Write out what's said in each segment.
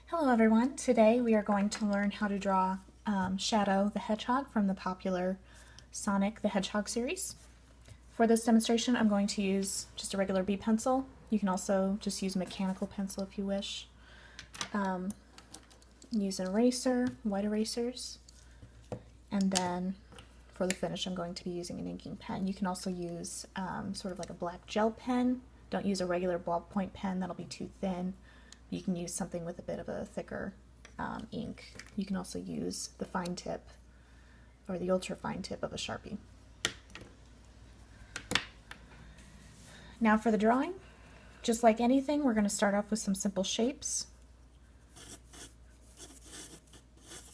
Hello everyone. Today we are going to learn how to draw Shadow the Hedgehog from the popular Sonic the Hedgehog series. For this demonstration I'm going to use just a regular B pencil. You can also just use a mechanical pencil if you wish. Use an eraser, white erasers, and then for the finish I'm going to be using an inking pen. You can also use sort of like a black gel pen. Don't use a regular ballpoint pen, that'll be too thin. You can use something with a bit of a thicker ink. You can also use the fine tip or the ultra fine tip of a Sharpie. Now for the drawing. Just like anything, we're going to start off with some simple shapes.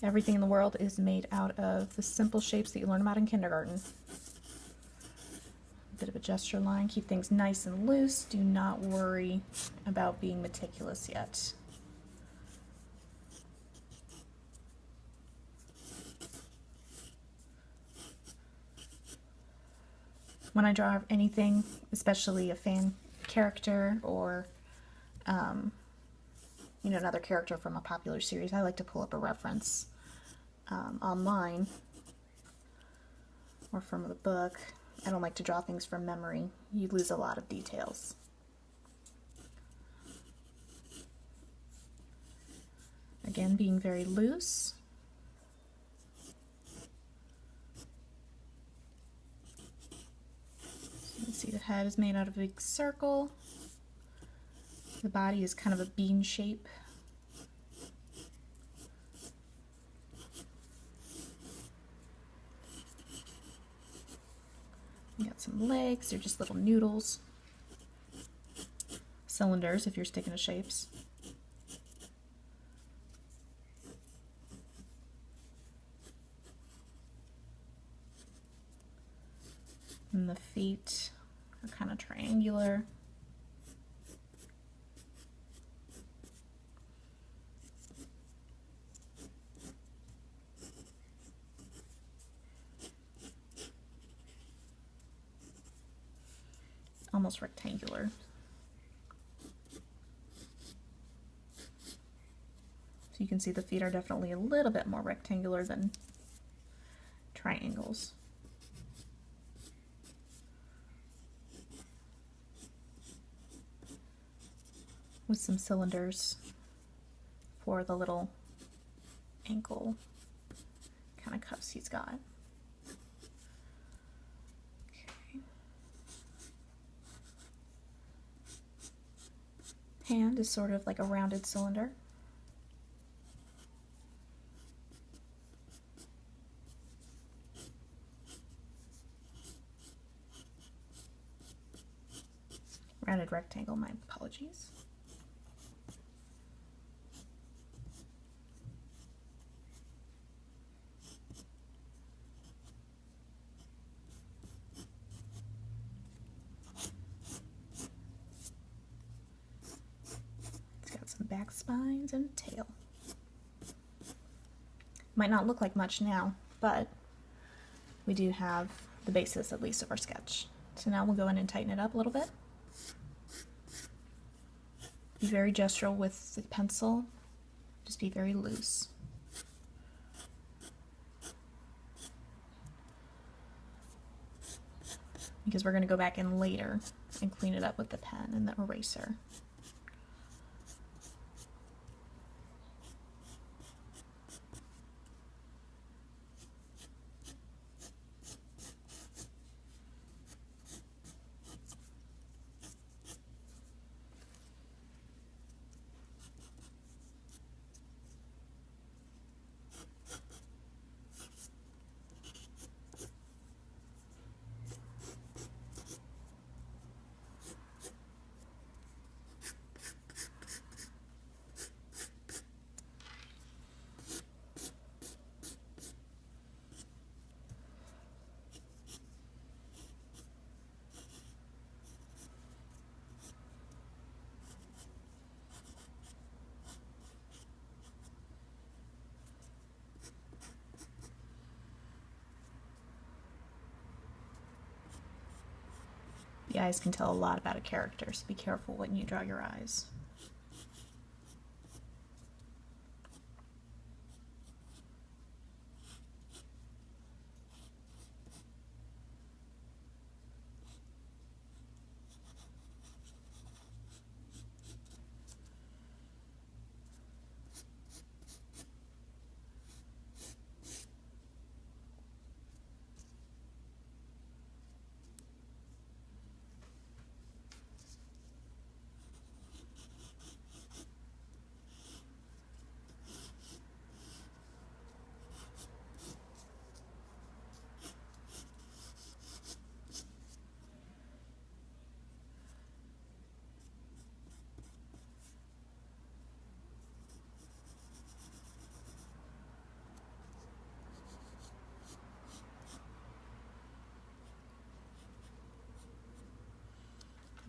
Everything in the world is made out of the simple shapes that you learn about in kindergarten. A bit of a gesture line, keep things nice and loose. Do not worry about being meticulous yet. When I draw anything, especially a fan character or another character from a popular series, I like to pull up a reference online or from a book. I don't like to draw things from memory. You lose a lot of details. Again, being very loose. So you can see the head is made out of a big circle. The body is kind of a bean shape. You got some legs, they're just little noodles. Cylinders if you're sticking to shapes. And the feet are kind of triangular. Almost rectangular. So you can see the feet are definitely a little bit more rectangular than triangles. With some cylinders for the little ankle kind of cuffs he's got. Okay. Hand is sort of like a rounded cylinder. Rounded rectangle, my apologies. Back spines and tail. Might not look like much now, but we do have the basis at least of our sketch. So now we'll go in and tighten it up a little bit. Be very gestural with the pencil. Just be very loose. Because we're going to go back in later and clean it up with the pen and the eraser. The eyes can tell a lot about a character, so be careful when you draw your eyes.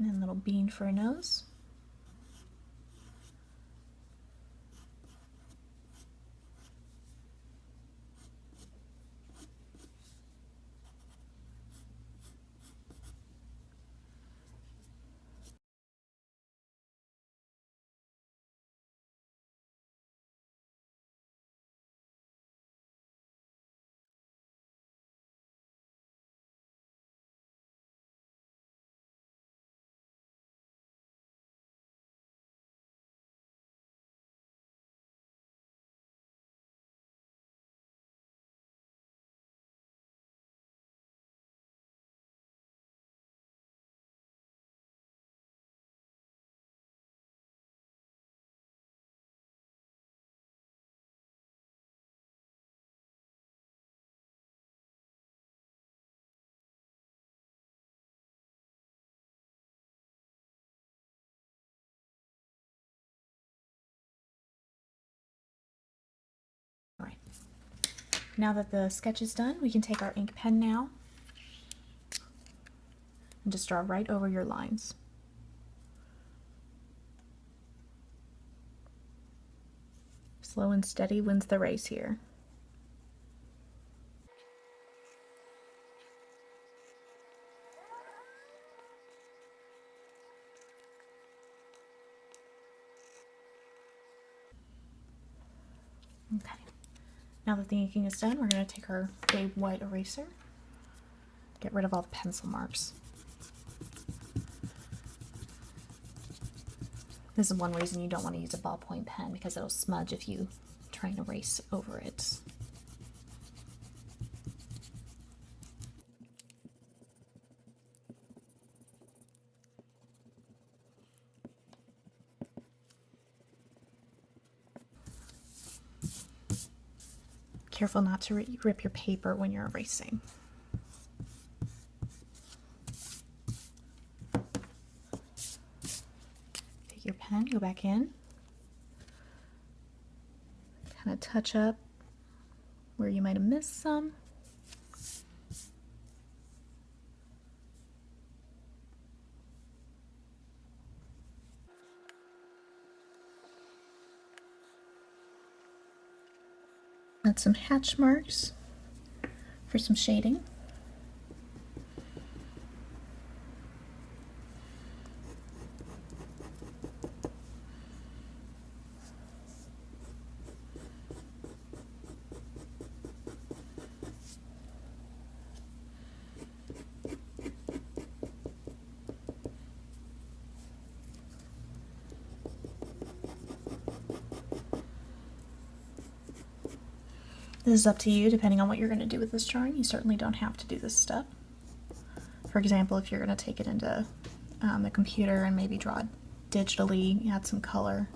And then a little bean for a nose. All right. Now that the sketch is done, we can take our ink pen now and just draw right over your lines. Slow and steady wins the race here. Okay. Now that the inking is done, we're going to take our big white eraser, get rid of all the pencil marks. This is one reason you don't want to use a ballpoint pen, because it'll smudge if you try and erase over it. Careful not to rip your paper when you're erasing. Take your pen, go back in, kind of touch up where you might have missed some. Add some hatch marks for some shading. This is up to you depending on what you're going to do with this drawing. You certainly don't have to do this step. For example, if you're going to take it into the computer and maybe draw it digitally, add some color.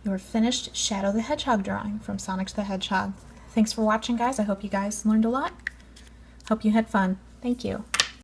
Your finished Shadow the Hedgehog drawing from Sonic the Hedgehog. Thanks for watching, guys. I hope you guys learned a lot. Hope you had fun. Thank you.